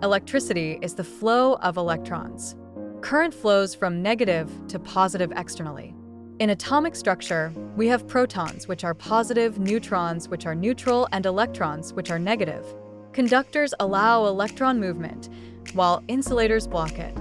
Electricity is the flow of electrons. Current flows from negative to positive externally. In atomic structure, we have protons, which are positive, neutrons, which are neutral, and electrons, which are negative. Conductors allow electron movement, while insulators block it.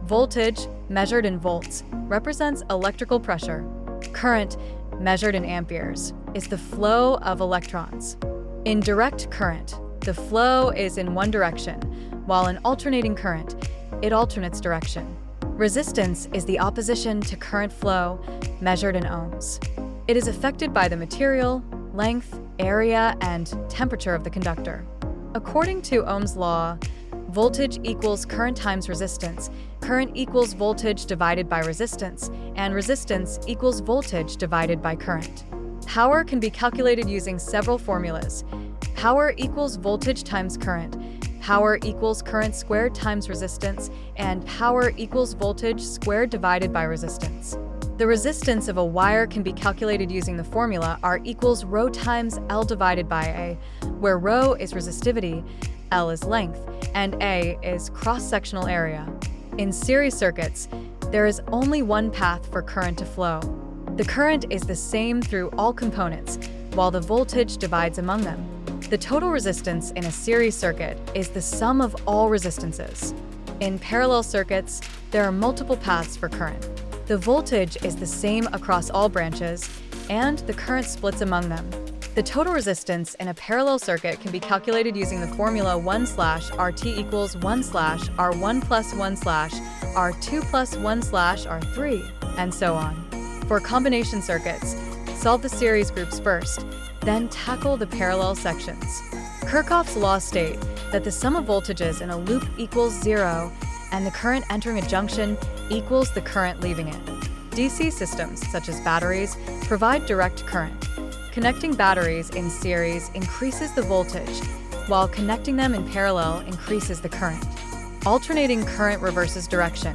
Voltage, measured in volts, represents electrical pressure. Current, measured in amperes, is the flow of electrons. In direct current, the flow is in one direction, while in alternating current, it alternates direction. Resistance is the opposition to current flow, measured in ohms. It is affected by the material, length, area, and temperature of the conductor. According to Ohm's law, voltage equals current times resistance, current equals voltage divided by resistance, and resistance equals voltage divided by current. Power can be calculated using several formulas. Power equals voltage times current, power equals current squared times resistance, and power equals voltage squared divided by resistance. The resistance of a wire can be calculated using the formula R equals ρ times L divided by A, where ρ is resistivity, L is length, and A is cross-sectional area. In series circuits, there is only one path for current to flow. The current is the same through all components, while the voltage divides among them. The total resistance in a series circuit is the sum of all resistances. In parallel circuits, there are multiple paths for current. The voltage is the same across all branches, and the current splits among them. The total resistance in a parallel circuit can be calculated using the formula 1/RT equals 1/R1 plus 1/R2 plus 1/R3, and so on. For combination circuits, solve the series groups first, then tackle the parallel sections. Kirchhoff's law state that the sum of voltages in a loop equals 0, and the current entering a junction equals the current leaving it. DC systems, such as batteries, provide direct current. Connecting batteries in series increases the voltage, while connecting them in parallel increases the current. Alternating current reverses direction,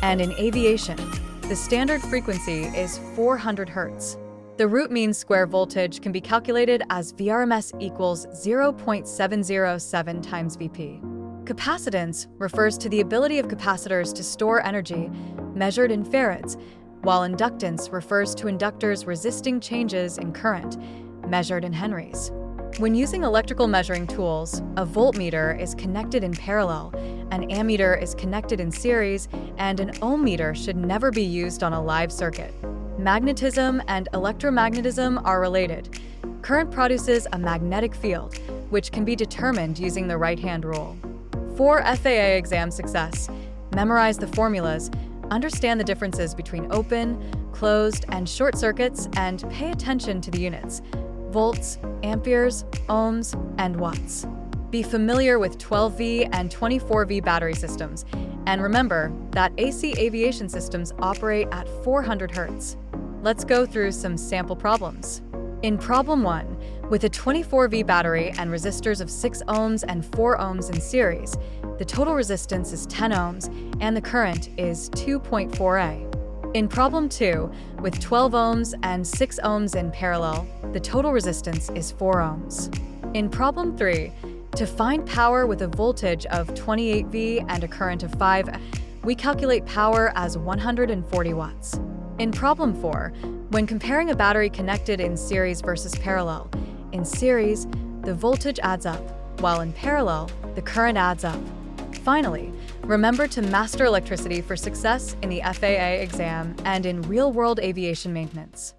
and in aviation, the standard frequency is 400 Hz. The root mean square voltage can be calculated as VRMS equals 0.707 times Vp. Capacitance refers to the ability of capacitors to store energy, measured in farads, while inductance refers to inductors resisting changes in current, measured in henries. When using electrical measuring tools, a voltmeter is connected in parallel, an ammeter is connected in series, and an ohm meter should never be used on a live circuit. Magnetism and electromagnetism are related. Current produces a magnetic field, which can be determined using the right-hand rule. For FAA exam success, memorize the formulas, understand the differences between open, closed, and short circuits, and pay attention to the units: volts, amperes, ohms, and watts. Be familiar with 12V and 24V battery systems, and remember that AC aviation systems operate at 400 Hz. Let's go through some sample problems. In problem 1, with a 24V battery and resistors of 6 ohms and 4 ohms in series, the total resistance is 10 ohms and the current is 2.4A. In problem 2, with 12 ohms and 6 ohms in parallel, the total resistance is 4 ohms. In problem 3, to find power with a voltage of 28V and a current of 5, we calculate power as 140 watts. In problem 4, when comparing a battery connected in series versus parallel, in series, the voltage adds up, while in parallel, the current adds up. Finally, remember to master electricity for success in the FAA exam and in real-world aviation maintenance.